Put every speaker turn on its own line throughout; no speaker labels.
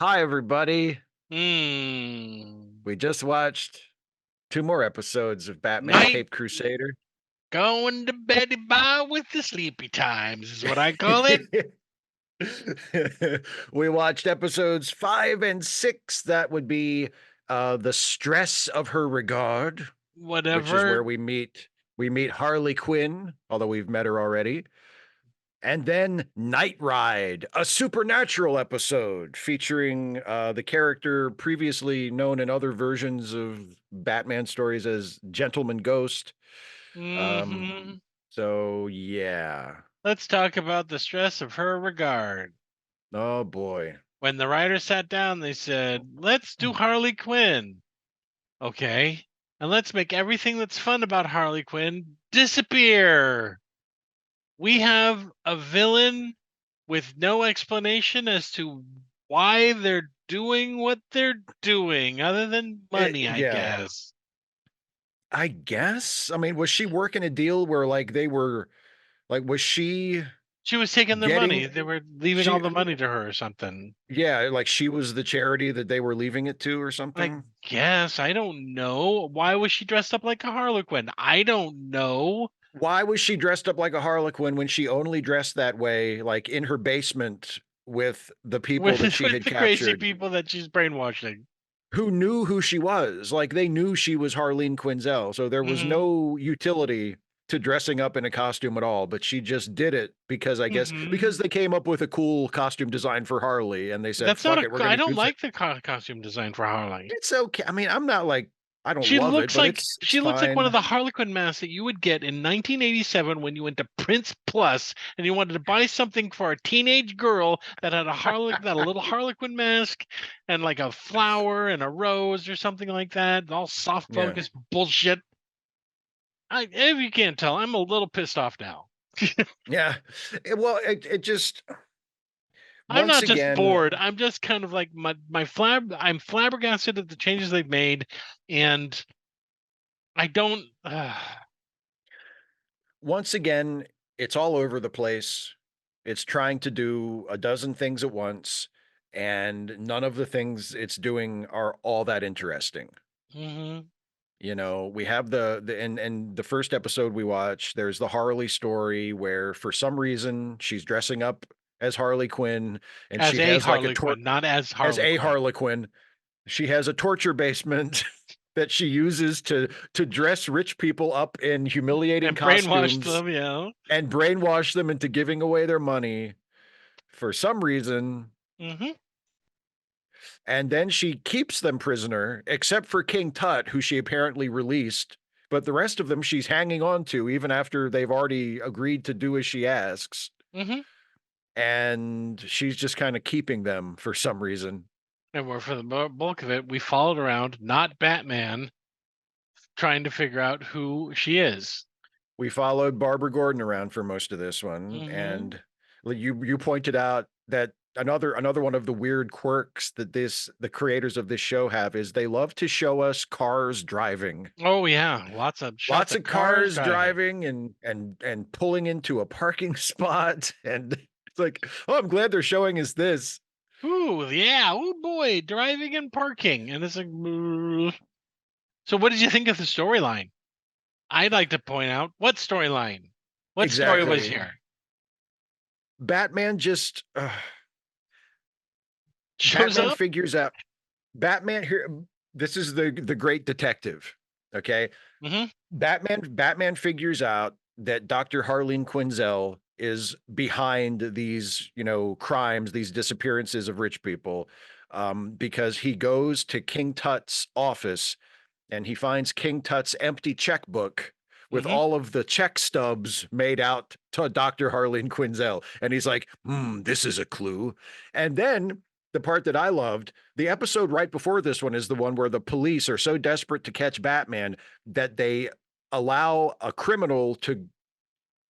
Hi, everybody.
Hmm.
We just watched two more episodes of Batman
Night
Cape Crusader.
going to beddy bye with the sleepy times is what I call it.
We watched episodes 5 and 6. That would be The Stress of Her Regard, which is where
Whatever.
we meet Harley Quinn, although we've met her already. And then Night Ride, a supernatural episode featuring the character previously known in other versions of Batman stories as Gentleman Ghost. Um,
Hmm.
so yeah.
Let's talk about the stress of her regard.
Oh boy.
When the writers sat down, they said, let's do Harley Quinn. Okay. And let's make everything that's fun about Harley Quinn disappear. We have a villain with no explanation as to why they're doing what they're doing, other than money, I
Yeah,
guess.
I guess. I mean, was she working a deal where like they were like was she
She was taking their money.
getting
They were leaving all
she
the money to her or something.
yeah, like she was the charity that they were leaving it to or
I
something?
guess. I don't know. Why was she dressed up like a Harlequin? I don't know.
Why was she dressed up like a harlequin when she only dressed that way, like in her basement with the people
With
that she
with
had
the crazy
captured,
people that she's brainwashing.
who knew who she was? Like they knew she was Harleen Quinzel, so there was
Hmm.
no utility to dressing up in a costume at all. But she just did it because I guess
Hmm.
because they came up with a cool costume design for Harley, and they said,
That's not
"Fuck
a.
it, we're
I
gonna
don't
use it."
like the costume design for Harley.
It's okay. I mean, I'm not like I don't
She
love it,
looks
but
like
it's
she looks like one of
fine.
the Harlequin masks that you would get in 1987 when you went to Prince Plus and you wanted to buy something for a teenage girl that had a little Harlequin mask and like a flower and a rose or something like that, all soft
Yeah,
focus bullshit. If you can't tell, I'm a little pissed off now.
yeah. Well, it just
I'm
once
not just
again.
bored. I'm just kind of like I'm flabbergasted at the changes they've made, and I don't.
Once again, it's all over the place. It's trying to do a dozen things at once, and none of the things it's doing are all that interesting.
Mhm.
We have the and the first episode we watched, there's the Harley story where for some reason she's dressing up as Harley Quinn and
As
she
a
has like a
Harley Quinn, not as
as
Harley
a
Quinn.
Harley Quinn. She has a torture basement that she uses to dress rich people up in humiliating
And brainwashed
costumes
them, yeah.
and brainwash them into giving away their money for some reason.
Mhm.
And then she keeps them prisoner, except for King Tut, who she apparently released. But the rest of them she's hanging on to, even after they've already agreed to do as she asks.
Mhm.
And she's just kind of keeping them for some reason.
And we're for the bulk of it, we followed around, not Batman, trying to figure out who she is.
We followed Barbara Gordon around for most of this one,
Mhm.
and you pointed out that another one of the weird quirks that the creators of this show have is they love to show us cars driving.
Oh yeah, lots of shots
Lots
of
of
cars
cars
driving.
driving and pulling into a parking spot, and it's like, "Oh, I'm glad they're showing us this."
Ooh, yeah. Oh boy, driving and parking. And it's like, so what did you think of the storyline? I'd like to point out what storyline? What story was
Exactly.
here?
Batman just
Shows
Batman
up.
figures out Batman here this is the great detective, okay?
Hmm.
Batman figures out that Dr. Harleen Quinzel is behind these, crimes, these disappearances of rich people, because he goes to King Tut's office and he finds King Tut's empty checkbook with
Hmm.
all of the check stubs made out to Dr. Harleen Quinzel. And he's like, this is a clue. And then the part that I loved, the episode right before this one is the one where the police are so desperate to catch Batman that they allow a criminal to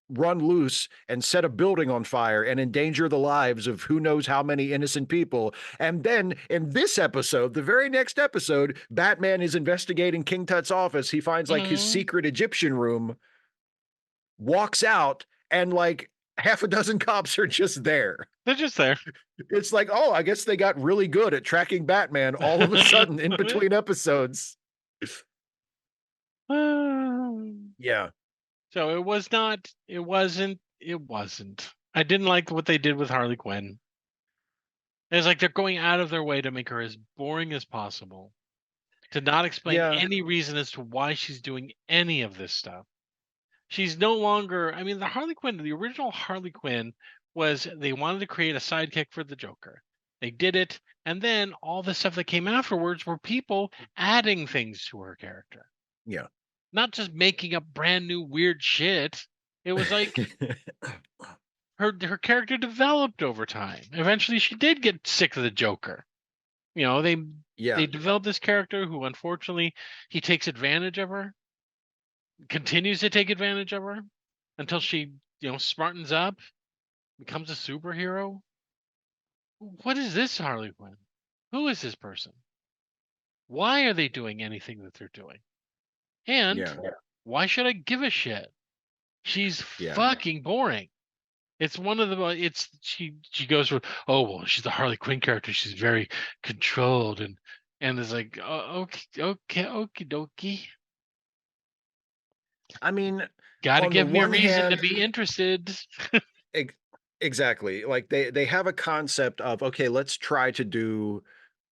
run loose and set a building on fire and endanger the lives of who knows how many innocent people. And then in this episode, the very next episode, Batman is investigating King Tut's office. He finds like his
Hmm.
secret Egyptian room, walks out, and like half a dozen cops are just there.
They're just there.
It's like, oh, I guess they got really good at tracking Batman all of a sudden in between episodes. Yeah.
So it was not. It wasn't. It wasn't. I didn't like what they did with Harley Quinn. It's like they're going out of their way to make her as boring as possible, to not explain
Yeah.
any reason as to why she's doing any of this stuff. She's no longer. I mean, the Harley Quinn, the original Harley Quinn, was they wanted to create a sidekick for the Joker. They did it, and then all the stuff that came afterwards were people adding things to her character,
Yeah.
not just making up brand new weird shit. It was like her character developed over time. Eventually, she did get sick of the Joker. You know,
Yeah.
they developed this character who, unfortunately, he takes advantage of her, continues to take advantage of her until she, smartens up, becomes a superhero. What is this Harley Quinn? Who is this person? Why are they doing anything that they're doing? And
Yeah.
why should I give a shit? She's
Yeah.
fucking boring. It's one of the it's she goes for, oh well, she's the Harley Quinn character. She's very controlled and it's like, oh, okay, okie dokie.
I mean,
Got to
on the
give me a
one
reason to
hand,
be interested.
ex- exactly. Like they have a concept of, okay, let's try to do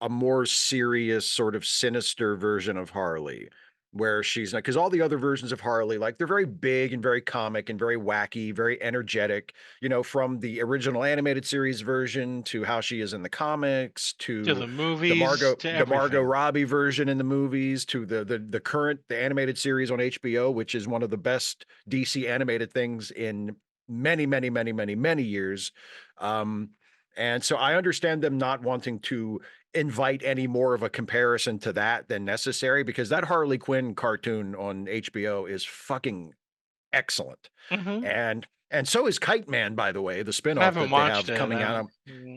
a more serious, sort of sinister version of Harley, where she's not, because all the other versions of Harley, like they're very big and very comic and very wacky, very energetic, from the original animated series version to how she is in the comics
To
to
the
the
movies,
Margot
to
the Margot
everything.
Robbie version in the movies to the current the animated series on HBO, which is one of the best DC animated things in many, many, many, many, many years. Um, and so I understand them not wanting to invite any more of a comparison to that than necessary, because that Harley Quinn cartoon on HBO is fucking excellent.
Hmm.
And so is Kite Man, by the way, the
I
spinoff
haven't
that they
watched
have
it.
coming out.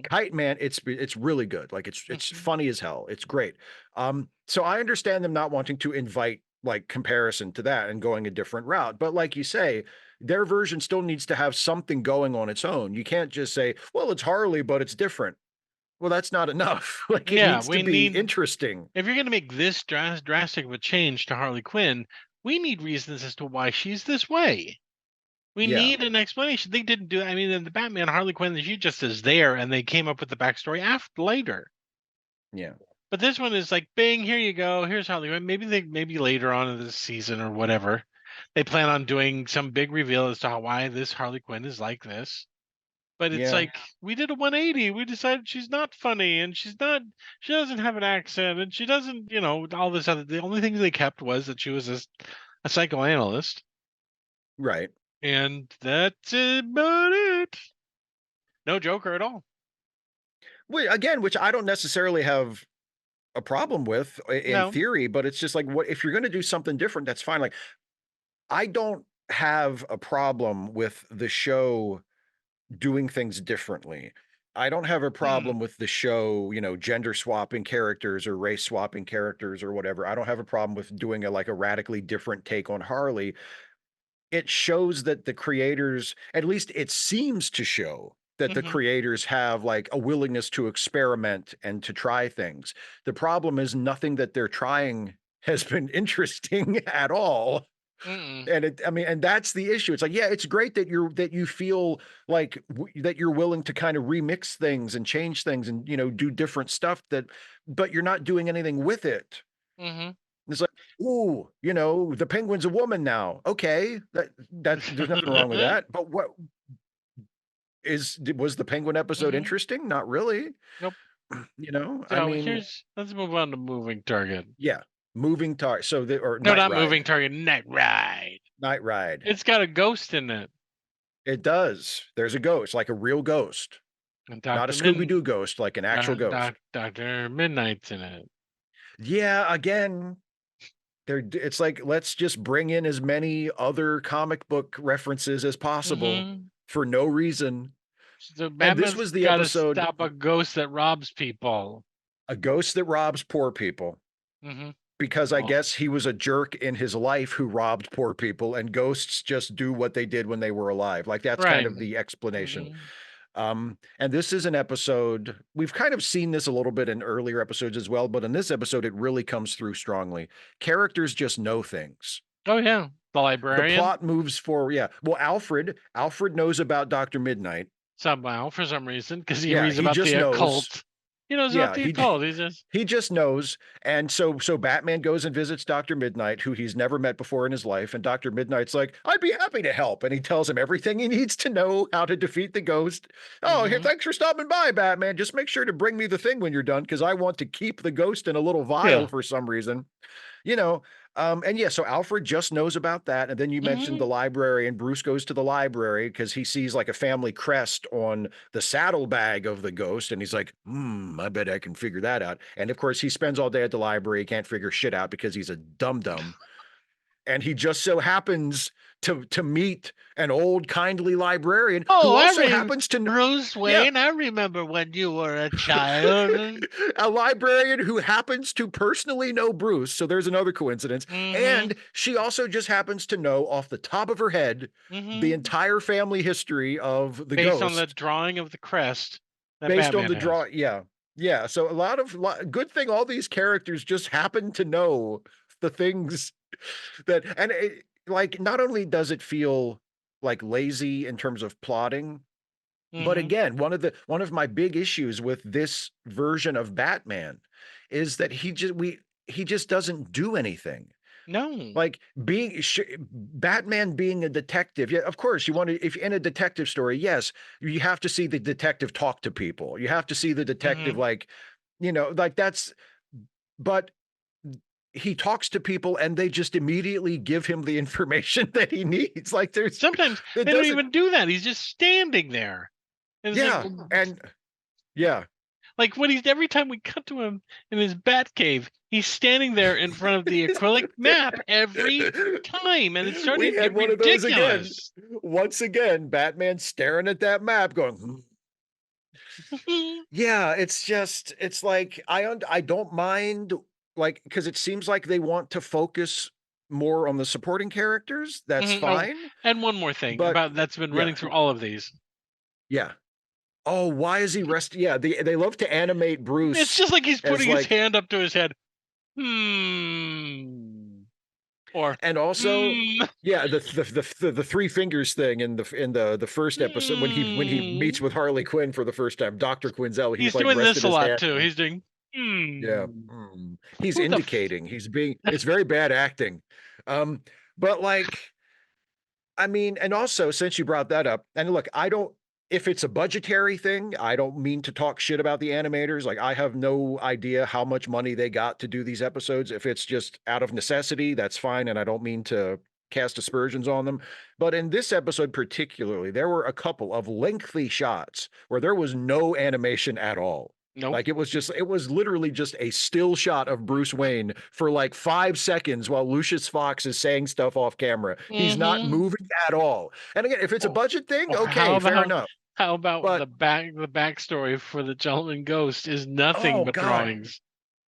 Kite Man, it's really good. Like it's
Mhm.
funny as hell. It's great. So I understand them not wanting to invite like comparison to that and going a different route. But like you say, their version still needs to have something going on its own. You can't just say, well, it's Harley, but it's different. Well, that's not enough. Like it
Yeah,
needs to
we
be
need
interesting.
if you're going to make this drastic of a change to Harley Quinn, we need reasons as to why she's this way. We
Yeah.
need an explanation. They didn't do. I mean, in the Batman Harley Quinn, she just is there, and they came up with the backstory after later.
Yeah.
But this one is like, bing, here you go. Here's Harley Quinn. Maybe later on in this season or whatever, they plan on doing some big reveal as to why this Harley Quinn is like this. But it's
Yeah.
like we did a 180. We decided she's not funny, and she doesn't have an accent, and she doesn't, all this other. The only thing they kept was that she was a psychoanalyst,
Right.
and that's about it. No Joker at all.
Again, which I don't necessarily have a problem with in
No.
theory, but it's just like, what if you're going to do something different? That's fine. Like, I don't have a problem with the show doing things differently. I don't have a
Mm,
problem with the show, gender swapping characters or race swapping characters or whatever. I don't have a problem with doing a like a radically different take on Harley. It shows that the creators, at least it seems to show that the
mm-hmm,
creators have like a willingness to experiment and to try things. The problem is nothing that they're trying has been interesting at all.
mm-mm,
And I mean, and that's the issue. It's like, yeah, it's great that you feel like that you're willing to kind of remix things and change things and do different stuff but you're not doing anything with it.
mm-hmm.
It's like, ooh, the penguin's a woman now. Okay, that's there's nothing wrong with that. But what was the penguin episode
Mm-hmm.
interesting? Not really.
Nope.
I
So
mean,
let's move on to moving target.
yeah, moving tar so the or
No,
night
not
ride,
moving target. Night ride.
night ride.
It's got a ghost in it,
It does. There's a ghost, like a real ghost,
and
not a
Doctor
Scooby Doo ghost, like an actual ghost.
Doctor Midnight's in it.
Yeah, again, it's like let's just bring in as many other comic book references as possible
Mm-hmm.
for no reason.
So
And this
Batman's
was the
got to
episode,
stop a ghost that robs people.
a ghost that robs poor people.
Mm-hmm.
because I
Well,
guess he was a jerk in his life who robbed poor people, and ghosts just do what they did when they were alive. Like that's kind
right.
of the explanation.
Mhm.
And this is an episode, we've kind of seen this a little bit in earlier episodes as well, but in this episode, it really comes through strongly. Characters just know things.
Oh yeah, the
The
librarian
plot moves forward. Yeah. Well, Alfred knows about Dr. Midnight.
somehow for some reason because he
Yeah,
reads
he
about the
just knows.
occult. He knows about
Yeah,
the occult. He just
he just knows. And so Batman goes and visits Dr. Midnight, who he's never met before in his life, and Dr. Midnight's like, "I'd be happy to help." And he tells him everything he needs to know how to defeat the ghost. "Oh, here,
hmm
thanks for stopping by, Batman. Just make sure to bring me the thing when you're done because I want to keep the ghost in a little vial
yeah.
for some reason." You know, and yeah, so Alfred just knows about that. And then you mentioned the
hmm
library, and Bruce goes to the library because he sees like a family crest on the saddlebag of the ghost. And he's like, I bet I can figure that out. And of course, he spends all day at the library, he can't figure shit out because he's a dum dum. And he just so happens to meet an old kindly librarian who
Oh,
also happens to
Bruce
yeah,
Wayne. I remember when you were a child.
a librarian who happens to personally know Bruce. So there's another coincidence.
hmm
And she also just happens to know off the top of her head the
hmm
entire family history of the
Based on the
ghost
drawing of the crest that
based on
Batman
the draw.
has.
Yeah. Yeah. So a good thing all these characters just happen to know the things that, and like, not only does it feel like lazy in terms of plotting, but
hmm
again, one of my big issues with this version of Batman is that he just doesn't do anything.
No.
Like Batman being a detective. Yeah, of course, you want to, if in a detective story, yes, you have to see the detective talk to people. You have to see the detective
hmm
like, like that's, but he talks to people and they just immediately give him the information that he needs. Like
Sometimes
it
they don't
doesn't,
even do that. He's just standing there. And it's like,
yeah. And yeah.
like when he's every time we cut to him in his bat cave, he's standing there in front of the acrylic map every time, and it's starting
We
to get
had one of those again.
ridiculous.
Once again, Batman staring at that map, going, Yeah, it's like I don't mind, like, because it seems like they want to focus more on the supporting characters. That's
Oh,
fine,
and one more thing
but
about that's been
yeah,
running through all of these.
yeah. Oh, why is he resting? Yeah, they love to animate
It's
Bruce
just like he's
as
putting his
like,
hand up to his head. Hmm. Or
and also,
hmm.
yeah, the three fingers thing in the first episode when he
Hmm.
meets with Harley Quinn for the first time, Dr. Quinzel, he's
He's
like
doing this
rested
a
his
lot
hand.
too. He's doing
Yeah,
hmm.
he's
Who the
indicating, it's very bad acting. Um, but like, I mean, and also since you brought that up, and look, I don't, if it's a budgetary thing, I don't mean to talk shit about the animators. Like, I have no idea how much money they got to do these episodes. If it's just out of necessity, that's fine. And I don't mean to cast aspersions on them. But in this episode, particularly, there were a couple of lengthy shots where there was no animation at all.
Nope.
Like it was literally just a still shot of Bruce Wayne for like 5 seconds while Lucius Fox is saying stuff off camera. He's not
Mm-hmm.
moving at all. And again, if it's a
Or,
budget thing,
or
okay, fair enough.
how about
But
the backstory for the gentleman ghost is nothing
oh
but
God,
drawings.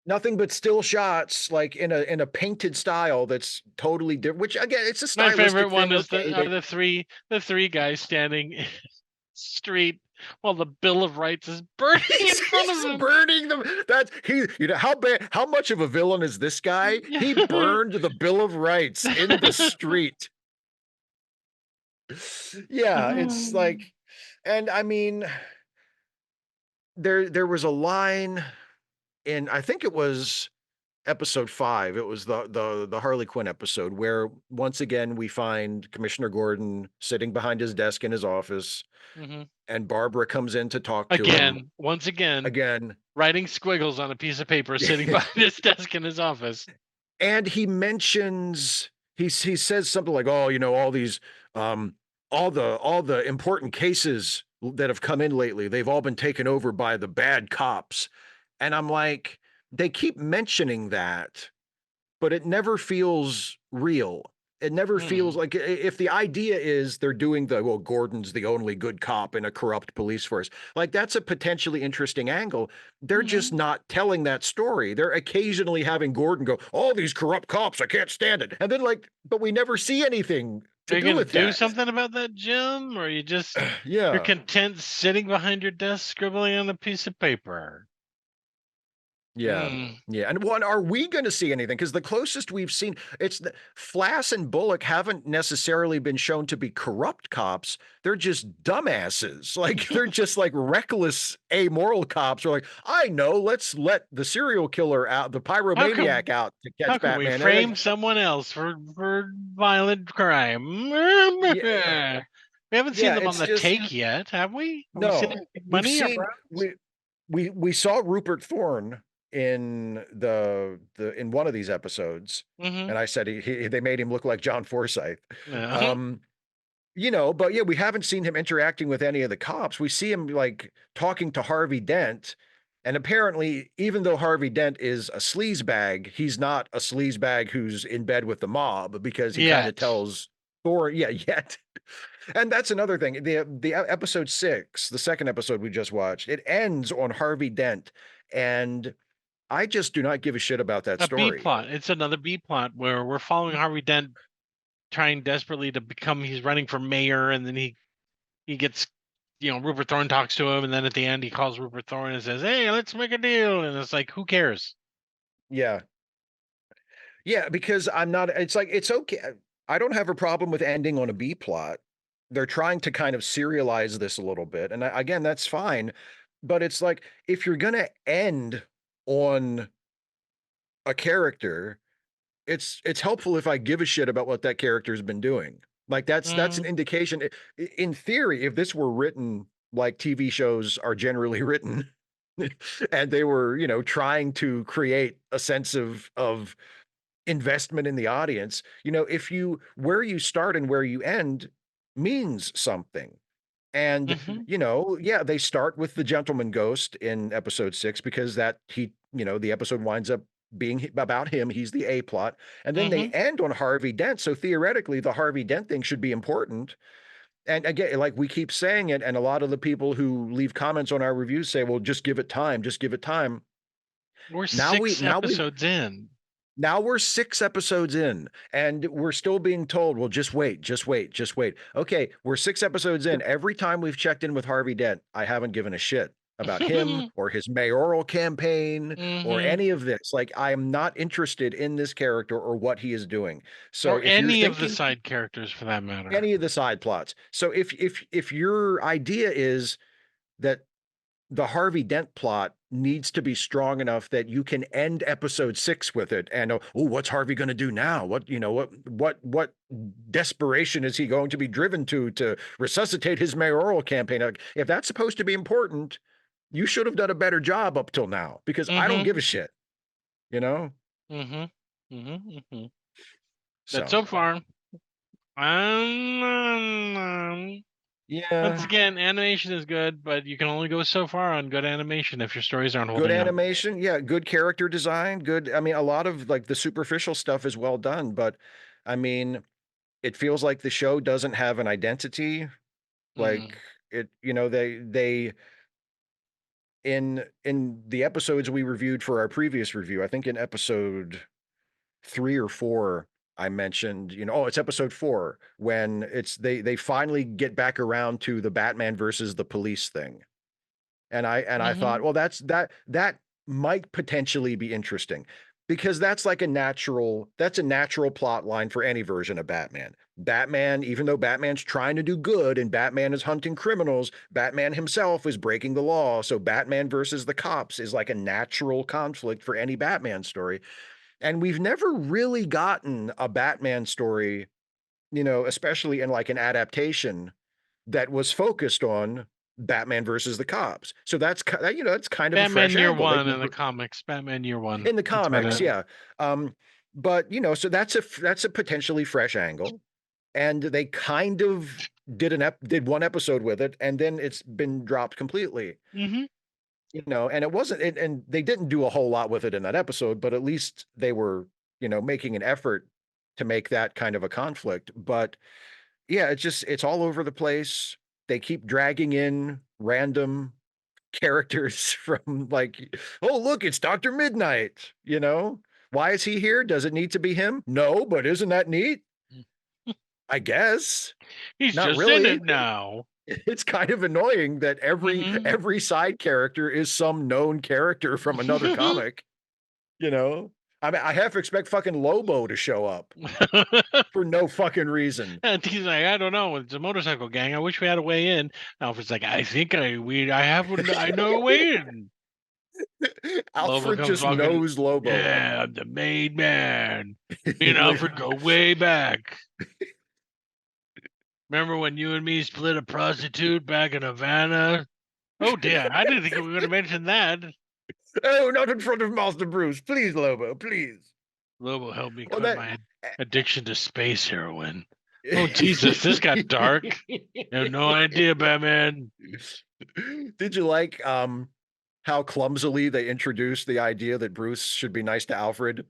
nothing but still shots, like in a painted style that's totally different. Which again, it's a
My favorite
stylistic
one
thing.
is
Okay,
the the three guys standing in the street while the Bill of Rights is burning in front of
he's
them.
burning them. That's he. You know how bad, how much of a villain is this guy? He burned the Bill of Rights in the street. Yeah, it's like, and I mean, there was a line in, I think it was episode 5. It was the Harley Quinn episode where once again we find Commissioner Gordon sitting behind his desk in his office,
hmm
and Barbara comes in to talk to him
Again, once again,
again.
writing squiggles on a piece of paper sitting behind his desk in his office.
And he mentions, he says something like, "Oh, all these um all the important cases that have come in lately, they've all been taken over by the bad cops." And I'm like, they keep mentioning that, but it never feels real. It never feels
Mm.
like if the idea is they're doing well, Gordon's the only good cop in a corrupt police force. Like that's a potentially interesting angle. They're just
Mhm.
not telling that story. They're occasionally having Gordon go, "All these corrupt cops, I can't stand it." And then like, but we never see anything to
Are you
do
gonna
with
do
that.
something about that, Jim? Or you're
Yeah.
content sitting behind your desk scribbling on a piece of paper?
Yeah.
Mm.
Yeah. And one, are we going to see anything? Because the closest we've seen, Flass and Bullock haven't necessarily been shown to be corrupt cops. They're just dumbasses. Like they're just like reckless, amoral cops. Are like, I know, let's let the serial killer out, the
How can
pyromaniac out to
how
catch
can we
Batman. And
frame
like,
someone else for violent crime?
yeah,
We haven't seen
yeah,
them on
it's
the
just
take yet, have we? Have we seen
no.
any big
We've
money or
seen
bribes?
we saw Rupert Thorne in the in one of these episodes,
Mhm.
and I said they made him look like John Forsythe.
Yeah.
Um, you know, but yeah, we haven't seen him interacting with any of the cops. We see him like talking to Harvey Dent, and apparently, even though Harvey Dent is a sleazebag, he's not a sleazebag who's in bed with the mob because he kind of
Yet.
tells Thorne, yeah, yet. And that's another thing. The episode 6, the second episode we just watched, it ends on Harvey Dent, and I just do not give a shit about that
A B
story.
plot. It's another B plot where we're following Harvey Dent trying desperately to become he's running for mayor, and then he gets, Rupert Thorne talks to him, and then at the end he calls Rupert Thorne and says, "Hey, let's make a deal." And it's like, who cares?
Yeah. Yeah, because I'm not it's like it's okay. I don't have a problem with ending on a B plot. They're trying to kind of serialize this a little bit, and again, that's fine. But it's like if you're gonna end on a character, it's helpful if I give a shit about what that character's been doing. Like that's an
Mm,
indication. In theory, if this were written like TV shows are generally written, and they were, trying to create a sense of investment in the audience, if you where you start and where you end means something. And,
mhm,
yeah, they start with the gentleman ghost in episode 6 because the episode winds up being about him. He's the A plot. And then they
mhm.
end on Harvey Dent. So theoretically, the Harvey Dent thing should be important. And again, like we keep saying it, and a lot of the people who leave comments on our reviews say, well, just give it time, just give it time.
We're
Now we
six
now we've
episodes in.
now we're 6 episodes in, and we're still being told, "Well, just wait, just wait, just wait." Okay, we're 6 episodes in. Every time we've checked in with Harvey Dent, I haven't given a shit about him or his mayoral campaign or
Mhm.
any of this. Like, I am not interested in this character or what he is doing. So
Or
if you're
any of the
thinking
side characters for that matter.
any of the side plots. So if your idea is that the Harvey Dent plot needs to be strong enough that you can end episode 6 with it and what's Harvey going to do now? What desperation is he going to be driven to resuscitate his mayoral campaign? Like, if that's supposed to be important, you should have done a better job up till now because I don't
Mhm.
give a shit, you know?
Mhm. Mhm. Mhm. But
So,
so far, once
yeah,
again, animation is good, but you can only go so far on good animation if your stories aren't
good
holding up.
animation, yeah, good character design, good. I mean, a lot of like the superficial stuff is well done, but I mean, it feels like the show doesn't have an identity. Like
Mm.
they in the episodes we reviewed for our previous review, I think in episode 3 or 4, I mentioned, it's episode 4 when they finally get back around to the Batman versus the police thing. And I thought,
Mhm.
well, that might potentially be interesting because that's a natural plot line for any version of Batman. Batman, even though Batman's trying to do good and Batman is hunting criminals, Batman himself is breaking the law. So Batman versus the cops is like a natural conflict for any Batman story. And we've never really gotten a Batman story, especially in like an adaptation that was focused on Batman versus the cops. So that's kind of a
Batman
fresh
Year
angle. They've
One in the
never
comics. Batman Year One.
in the
That's about
comics,
it.
yeah. Um, but so that's a potentially fresh angle, and they kind of did one episode with it, and then it's been dropped completely.
Mhm.
And it wasn't, and they didn't do a whole lot with it in that episode, but at least they were, making an effort to make that kind of a conflict. But yeah, it's all over the place. They keep dragging in random characters from like, oh, look, it's Dr. Midnight, you know? Why is he here? Does it need to be him? No, but isn't that neat? I guess.
He's
Not
just in
really.
it now.
It's kind of annoying that
Mhm.
every side character is some known character from another comic, you know? I mean, I half expect fucking Lobo to show up for no fucking reason.
And he's like, I don't know. It's a motorcycle gang. I wish we had a way in. Alfred's like, I think I know a way in. Lobo
Alfred
comes
just
walking.
knows Lobo.
Yeah, I'm the made man. Me and Alfred go way back. Remember when you and me split a prostitute back in Havana? Oh dear, I didn't think we were going to mention that.
Oh, not in front of Master Bruce. Please, Lobo, please.
Lobo helped me
Well,
quit
that.
my addiction to space heroin. Oh Jesus, this got dark. You have no idea, Batman.
Did you like how clumsily they introduced the idea that Bruce should be nice to Alfred?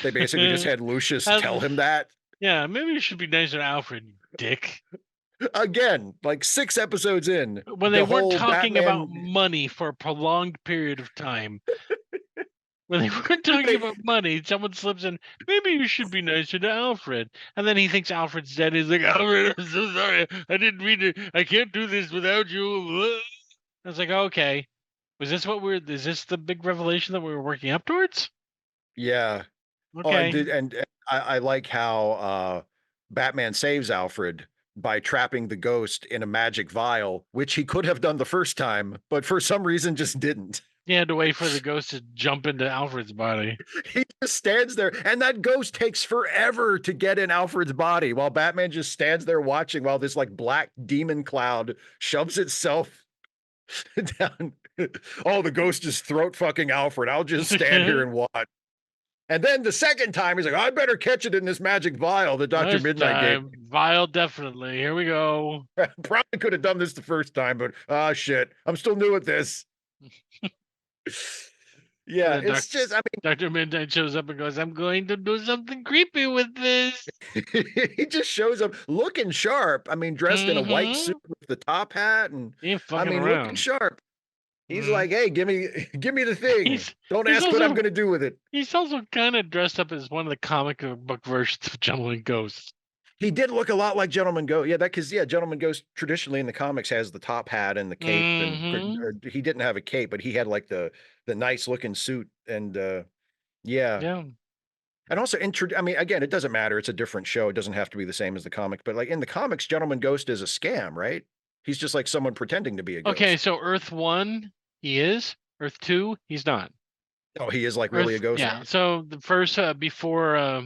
They basically just had Lucius tell him that.
Yeah, maybe you should be nicer to Alfred, you dick.
Again, like 6 episodes in,
When they
the
weren't
whole
talking about
Batman.
money for a prolonged period of time. When they weren't talking
They,
about money, someone slips in, maybe you should be nicer to Alfred. And then he thinks Alfred's dead. He's like, Alfred, I'm so sorry. I didn't mean to. I can't do this without you. I was like, okay. Is this the big revelation that we were working up towards?
yeah. Oh,
Okay.
and I like how Batman saves Alfred by trapping the ghost in a magic vial, which he could have done the first time, but for some reason just didn't.
He had to wait for the ghost to jump into Alfred's body.
He just stands there, and that ghost takes forever to get in Alfred's body while Batman just stands there watching while this like black demon cloud shoves itself down. Oh, the ghost is throat fucking Alfred. I'll just stand here and watch. And then the second time, he's like, I better catch it in this magic vial that Dr.
This
Midnight gave.
time, Vile definitely. Here we go.
Probably could have done this the first time, but shit, I'm still new at this. Yeah, it's just, I
Dr. Midnight shows up and goes, I'm going to do something creepy with this.
mean, he just shows up looking sharp. I mean, dressed in a white suit with the top hat, and
He ain't
I
fucking
mean, looking
around.
sharp. He's
Mhm.
like, hey, give me the thing. Don't ask what I'm gonna do with it.
He's also kind of dressed up as one of the comic book versions of Gentleman Ghost.
He did look a lot like Gentleman Ghost. Yeah, Gentleman Ghost traditionally in the comics has the top hat and the cape, or he didn't have a cape, but he had like the nice looking suit, and yeah.
Yeah.
And also, I mean, again, it doesn't matter. It's a different show. It doesn't have to be the same as the comic. But like in the comics, Gentleman Ghost is a scam, right? He's just like someone pretending to be a ghost.
Okay, so Earth 1, he is. Earth 2, he's not.
Oh, he is like really a ghost?
Yeah, so the first, before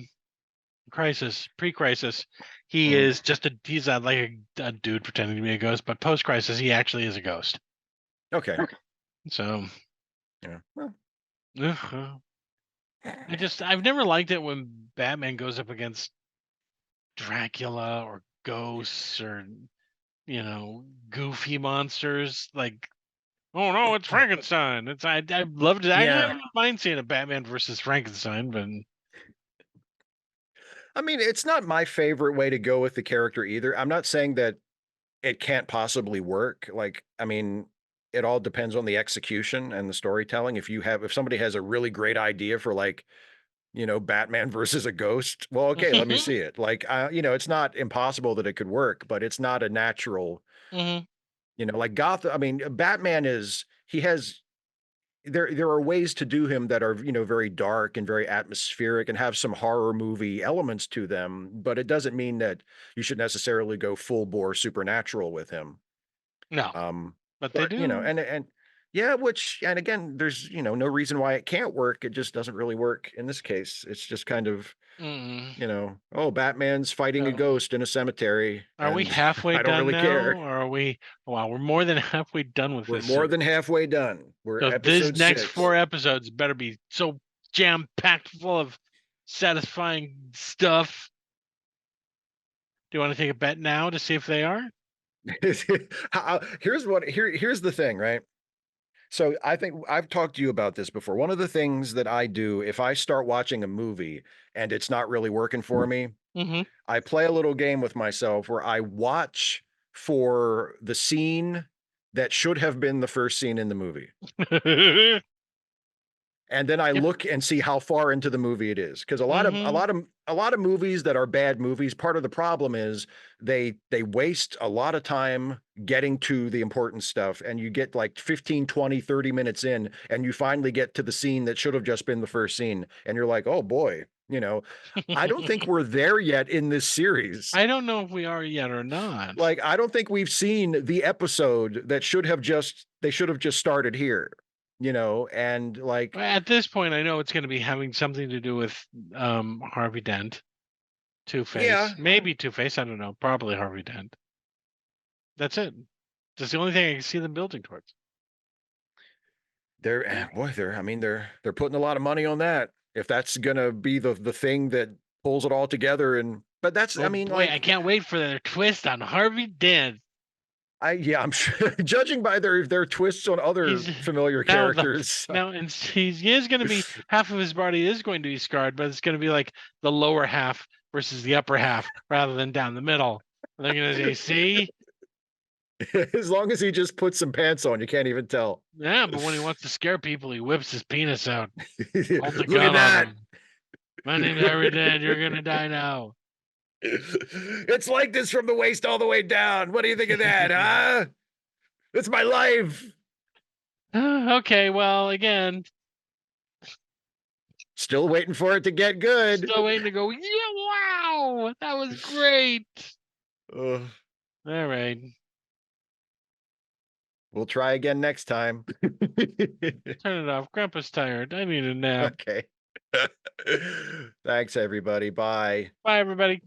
Crisis, pre-Crisis, he is just he's like a dude pretending to be a ghost. But post-Crisis, he actually is a ghost.
Okay.
So,
Yeah. Well,
I've never liked it when Batman goes up against Dracula or ghosts or goofy monsters. Like, oh no, it's Frankenstein. I loved it. I don't mind seeing a Batman versus Frankenstein, but
I mean, it's not my favorite way to go with the character either. I'm not saying that it can't possibly work. Like, I mean, it all depends on the execution and the storytelling. If somebody has a really great idea for like, Batman versus a ghost, well, okay, let me see it. Like, it's not impossible that it could work, but it's not a natural, like Gotham. I mean, Batman he has, there are ways to do him that are, very dark and very atmospheric and have some horror movie elements to them, but it doesn't mean that you should necessarily go full bore supernatural with him.
no, but they do.
And yeah, and again, there's, no reason why it can't work. It just doesn't really work in this case. It's just kind of, oh, Batman's fighting a ghost in a cemetery.
Are we halfway
I don't
done
really
now?
care.
Or are we? Wow, we're more than halfway done with this.
We're more than halfway done. We're
So
episode
these next
6.
4 episodes better be so jam packed full of satisfying stuff. Do you want to take a bet now to see if they are?
Here's the thing, right? So I think I've talked to you about this before. One of the things that I do if I start watching a movie and it's not really working for me,
Hmm.
I play a little game with myself where I watch for the scene that should have been the first scene in the movie. And then I
Yep.
look and see how far into the movie it is. Because
Hmm.
a lot of movies that are bad movies, part of the problem is they waste a lot of time getting to the important stuff. And you get like 15, 20, 30 minutes in, and you finally get to the scene that should have just been the first scene. And you're like, oh boy, I don't think we're there yet in this series.
I don't know if we are yet or not.
Like, I don't think we've seen the episode that they should have just started here, and like,
At this point, I know it's going to be having something to do with Harvey Dent, Two
yeah,
Face, maybe Two Face. I don't know. Probably Harvey Dent. That's it. That's the only thing I can see them building towards.
I mean, they're putting a lot of money on that. If that's gonna be the thing that pulls it all together, but that's, I
Oh
mean,
boy, I
like,
can't wait for their twist on Harvey Dent.
yeah, I'm sure, judging by their twists on other
He's
familiar
now the
characters.
now and he is going to be half of his body is going to be scarred, but it's going to be like the lower half versus the upper half rather than down the middle. They're going to say, "See,
As long as he just puts some pants on, you can't even tell.
yeah." But when he wants to scare people, he whips his penis out, holds a
Look at
gun on
that.
them. My name's Harvey Dent. You're going to die now.
It's like this from the waist all the way down. What do you think of that, huh? It's my life.
Okay, well, again,
Still waiting for it to get good.
still waiting to go. Yeah, wow, that was great.
Ugh.
All right,
We'll try again next time.
turn it off. Grandpa's tired. I need a nap.
Okay. Thanks, everybody. Bye.
Bye, everybody.